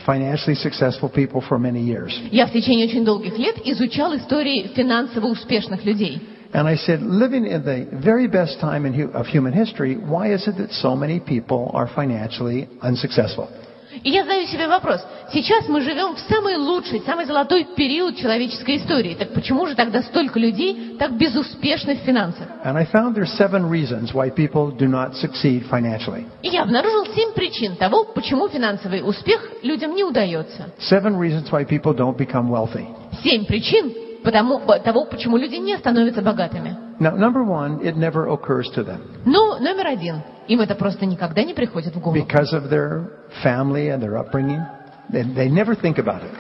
financially successful people for many years. Я в течение очень долгих лет изучал истории финансово успешных людей. And I said, living in the very best time of human history, why is it that so many people are financially unsuccessful? И я задаю себе вопрос. Сейчас мы живем в самый лучший, самый золотой период человеческой истории. Так почему же тогда столько людей так безуспешны в финансах? And I found there's 7 reasons why people do not succeed financially. И я обнаружил 7 причин того, почему финансовый успех людям не удается. 7 reasons why people don't become wealthy. 7 причин того, почему люди не становятся богатыми. Now, number 1, it never occurs to them. Ну, номер 1. Им это просто никогда не приходит в голову. Because of their family and their upbringing, they never think about it.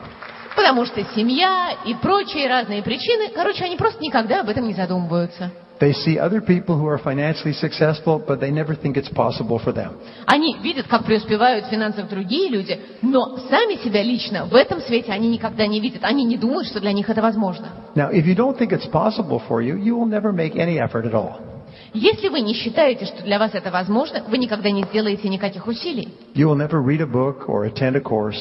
Потому что семья и прочие разные причины, короче, они просто никогда об этом не задумываются. They see other people who are financially successful, but they never think it's possible for them. Они видят, как преуспевают в финансах другие люди, но сами себя лично в этом свете они никогда не видят. Они не думают, что для них это возможно. Now, if you don't think it's possible for you, you will never make any effort at all. Если вы не считаете, что для вас это возможно, вы никогда не сделаете никаких усилий. You will never read a book or attend a course.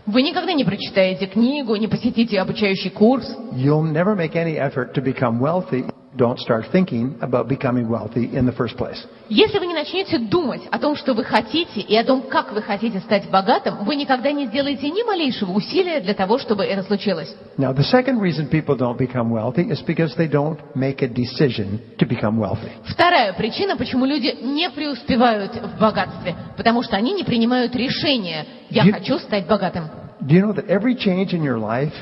Вы никогда не прочитаете книгу, не посетите обучающий курс. You'll never make any effort to become wealthy. Don't start thinking about becoming wealthy in the first place. Если вы не начнете думать о том, что вы хотите, и о том, как вы хотите стать богатым, вы никогда не сделаете ни малейшего усилия для того, чтобы это случилось. Now, the second reason people don't become wealthy is because they don't make a decision to become wealthy. Вторая причина, почему люди не преуспевают в богатстве, потому что они не принимают решения «я хочу стать богатым». Do you know that every change in your life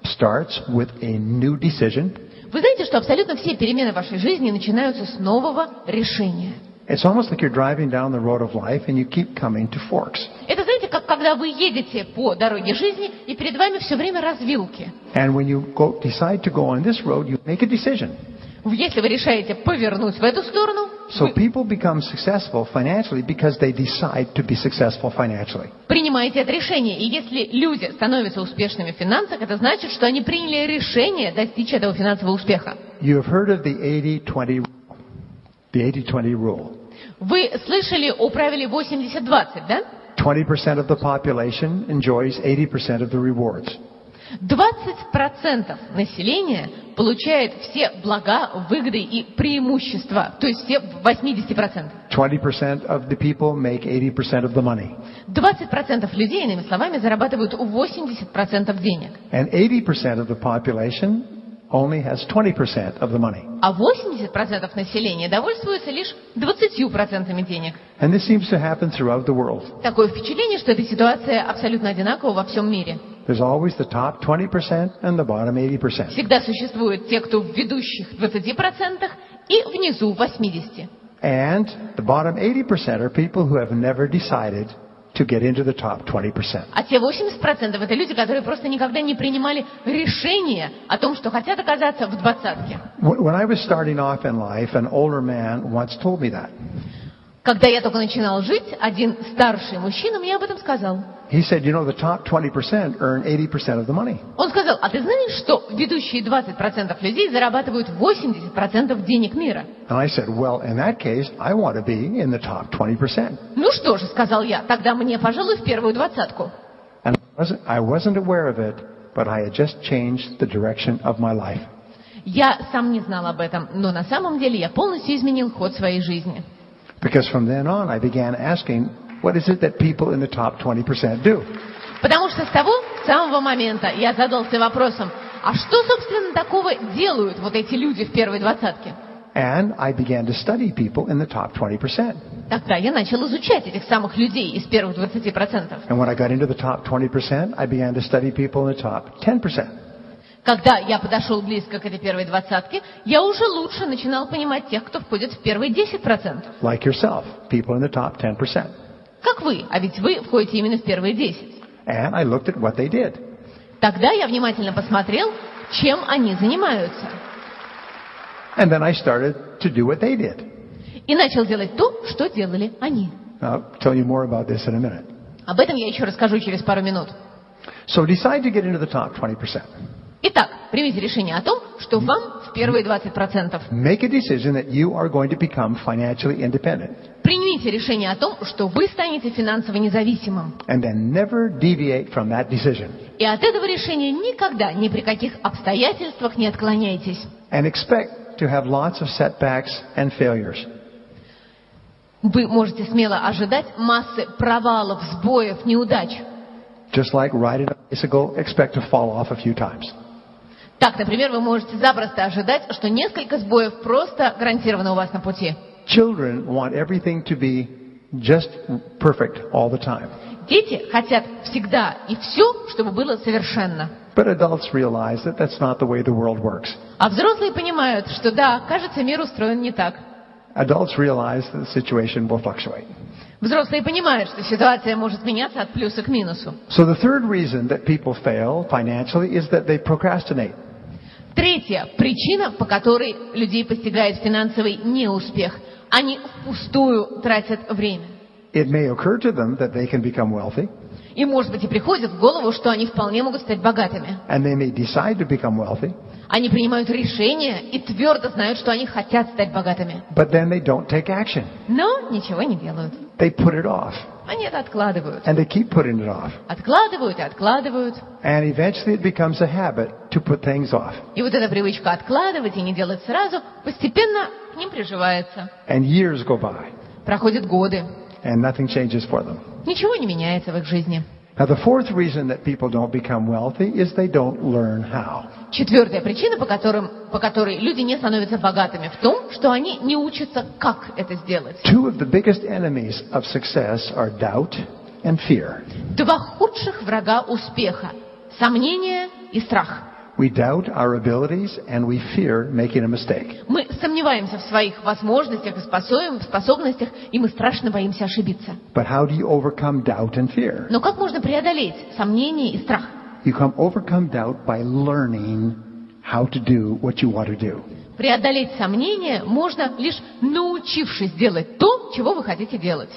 starts with a new decision? Вы знаете, что абсолютно все перемены в вашей жизни начинаются с нового решения. It's almost like you're driving down the road of life and you keep coming to forks. Это, знаете, как когда вы едете по дороге жизни, и перед вами все время развилки. And when you decide to go on this road, you make a decision. Если вы решаете повернуть в эту сторону, So people become successful financially because they decide to be successful financially. принимаете это решение. И если люди становятся успешными в финансах, это значит, что они приняли решение достичь этого финансового успеха. You have heard of the 80-20 rule. Вы слышали о правиле 80-20, да? 20% of the population enjoys 80% of the rewards. 20% населения получает все блага, выгоды и преимущества, то есть все 80%. 20% of the people make 80% of the money. 20% людей, иными словами, зарабатывают 80% денег. And 80% of the population only has 20% of the money. А 80% населения довольствуются лишь 20% денег. And this seems to happen throughout the world. Такое впечатление, что эта ситуация абсолютно одинакова во всем мире. There's always the top 20% and the bottom 80%. Всегда существуют те, кто в ведущих 20% и внизу 80%. And the bottom 80% are people who have never decided to get into the top 20%. А те 80% это люди, которые просто никогда не принимали решение о том, что хотят оказаться в двадцатке. When I was starting off in life, an older man once told me that. Когда я только начинал жить, один старший мужчина мне об этом сказал. He said, you know, the top 20% earn 80% of the money. Он сказал, а ты знаешь, что ведущие 20% людей зарабатывают 80% денег мира? And I said, well, in that case, I want to be in the top 20%. Ну что же, сказал я, тогда мне, пожалуй, в первую двадцатку. And I wasn't aware of it, but I had just changed the direction of my life. Я сам не знал об этом, но на самом деле я полностью изменил ход своей жизни. Because from then on, I began asking, what is it that people in the top 20% do? Потому что с того самого момента я задался вопросом, а что, собственно, такого делают вот эти люди в первой двадцатке? And I began to study people in the top 20%. Тогда я начал изучать этих самых людей из первых 20%. And when I got into the top 20%, I began to study people in the top 10%. Когда я подошел близко к этой первой двадцатке, я уже лучше начинал понимать тех, кто входит в первые 10%. Like yourself, people in the top 10%. Как вы, а ведь вы входите именно в первые 10. And I looked at what they did. Тогда я внимательно посмотрел, чем они занимаются. And then I started to do what they did. И начал делать то, что делали они. I'll tell you more about this in a minute. Об этом я еще расскажу через пару минут. So decide to get into the top 20%. Итак, примите решение о том, что вам в первые 20%. Make a decision that you are going to become financially independent. Примите примите решение о том, что вы станете финансово независимым. And then never deviate from that decision. И от этого решения никогда, ни при каких обстоятельствах не отклоняйтесь. And expect to have lots of setbacks and failures. Вы можете смело ожидать массы провалов, сбоев, неудач. Just like riding a bicycle, expect to fall off a few times. Так, например, вы можете запросто ожидать, что несколько сбоев просто гарантировано у вас на пути. Children want everything to be just perfect all the time. Дети хотят всегда и все, чтобы было совершенно. But adults realize that that's not the way the world works. А взрослые понимают, что да, кажется, мир устроен не так. Adults realize that the situation will fluctuate. Взрослые понимают, что ситуация может меняться от плюса к минусу. So the third reason that people fail financially is that they procrastinate. Третья причина, по которой людей постигает финансовый неуспех. Они впустую тратят время. It may occur to them that they can become wealthy, И, может быть, и приходит в голову, что они вполне могут стать богатыми. and they may decide to become wealthy, Они принимают решения и твердо знают, что они хотят стать богатыми. but then they don't take action. Но ничего не делают. They put it off, Они это откладывают. and they keep putting it off. Откладывают и откладывают. And eventually it becomes a habit to put things off. И вот эта привычка откладывать и не делать сразу постепенно к ним приживается. And years go by, Проходят годы. and nothing changes for them. Ничего не меняется в их жизни. Now, the fourth reason that people don't become wealthy is they don't learn how. Четвертая причина, по которой люди не становятся богатыми, в том, что они не учатся, как это сделать. Two of the biggest enemies of success are doubt and fear. Два худших врага успеха – сомнение и страх. We doubt our abilities and we fear making a mistake. Мы сомневаемся в своих возможностях и способностях, и мы страшно боимся ошибиться. But how do you overcome doubt and fear? Но как можно преодолеть сомнение и страх? You can overcome doubt by learning how to do what you want to do. Преодолеть сомнение можно, лишь научившись делать то, чего вы хотите делать.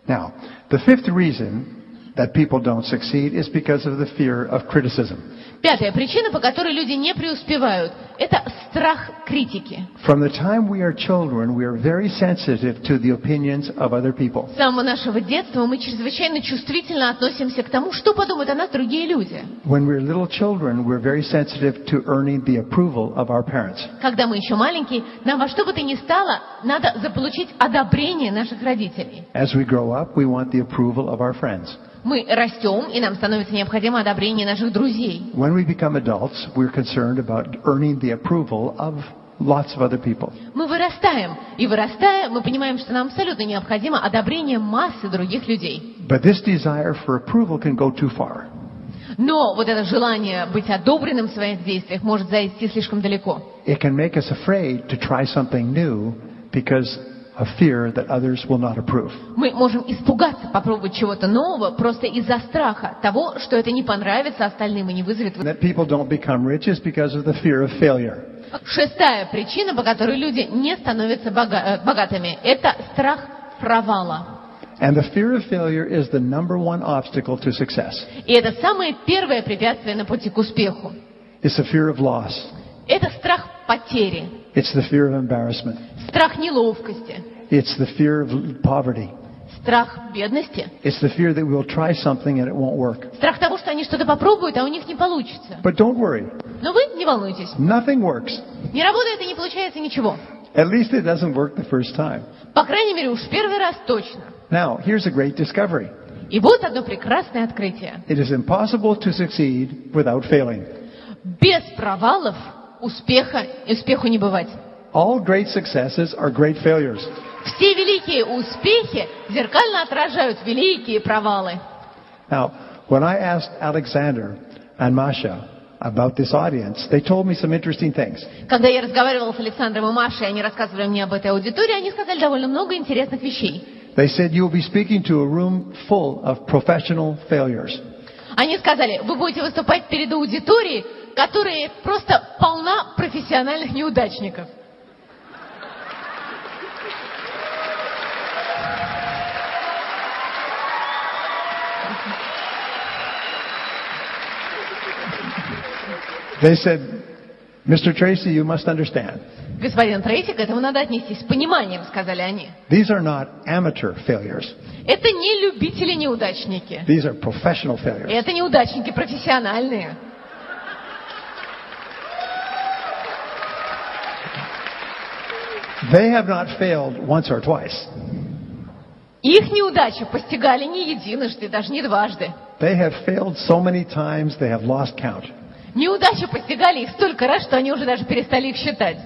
Now, the fifth reason that people don't succeed is because of the fear of criticism. Пятая причина, по которой люди не преуспевают, это страх критики. From the time we are children, we are very sensitive to the opinions of other people. С самого нашего детства мы чрезвычайно чувствительно относимся к тому, что подумают о нас другие люди. When we're little children, we're very sensitive to earning the approval of our parents. Когда мы еще маленькие, нам во что бы то ни стало, надо заполучить одобрение наших родителей. As we grow up, we want the approval of our friends. Мы растем, и нам становится необходимо одобрение наших друзей. When we become adults, we're concerned about earning the approval of lots of other people. Мы вырастаем, и вырастая, мы понимаем, что нам абсолютно необходимо одобрение массы других людей. But this desire for approval can go too far. Но вот это желание быть одобренным в своих действиях может зайти слишком далеко. It can make us afraid to try something new because of fear that others will not approve. Мы можем испугаться попробовать чего-то нового просто из-за страха того, что это не понравится остальным и не вызовет. That people don't become rich is because of the fear of failure. Шестая причина, по которой люди не становятся богатыми, это страх провала. And the fear of failure is the number one obstacle to success. И это самое первое препятствие на пути к успеху. It's the fear of loss. Это страх потери, It's the fear of embarrassment. страх неловкости, It's the fear of poverty. страх бедности, It's the fear that we'll try something and it won't work. страх того, что они что-то попробуют, а у них не получится. But don't worry. Но вы не волнуйтесь. Nothing works. Не работает и не получается ничего. At least it doesn't work the first time. По крайней мере, уж в первый раз точно. Now, here's a great discovery. И вот одно прекрасное открытие. It is impossible to succeed without failing. Без провалов успеху не бывать. All great successes are great failures. Все великие успехи зеркально отражают великие провалы. Now, when I asked Alexander and Masha about this audience, they told me some interesting things. Когда я разговаривала с Александром и Машей, они рассказывали мне об этой аудитории, они сказали довольно много интересных вещей. They said you will be speaking to a room full of professional failures. Они сказали, вы будете выступать перед аудиторией, которая просто полна профессиональных неудачников. They said, Mr. Tracy, you must understand. Господин Трейси, к этому надо отнестись с пониманием, сказали они. These are not amateur failures. Это не любители-неудачники. These are professional failures. Это неудачники профессиональные. They have not failed once or twice. Их неудачи постигали не единожды, даже не дважды. They have failed so many times they have lost count. Неудачи постигали их столько раз, что они уже даже перестали их считать.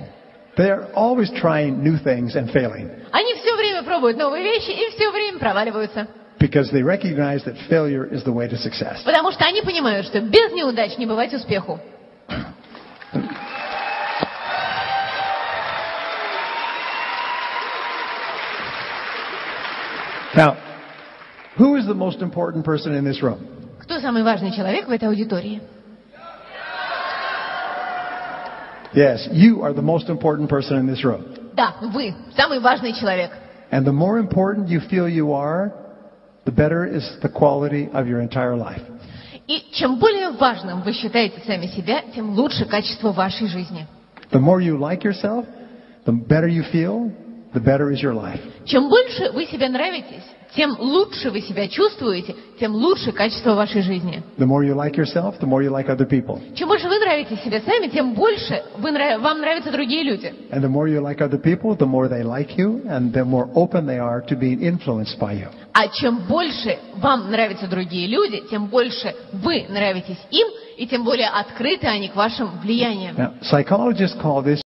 They are always trying new things and failing Они все время пробуют новые вещи и все время проваливаются. because they recognize that failure is the way to success. Потому что они понимают, что без неудач не бывать успеху. Now, who is the most important person in this room? Кто самый важный человек в этой аудитории? Yes, you are the most important person in this room. Да, вы самый важный человек. And the more important you feel you are, the better is the quality of your entire life. И чем более важным вы считаете сами себя, тем лучше качество вашей жизни. The more you like yourself, the better you feel, the better is your life. Чем больше вы себе нравитесь, тем лучше вы себя чувствуете, тем лучше качество вашей жизни. The more you like yourself, the more you like other people. Чем больше вы нравитесь себе сами, тем больше вам нравятся другие люди. And the more you like other people, the more they like you, and the more open they are to being influenced by you. А чем больше вам нравятся другие люди, тем больше вы нравитесь им, и тем более открыты они к вашим влияниям. Now, psychologists call this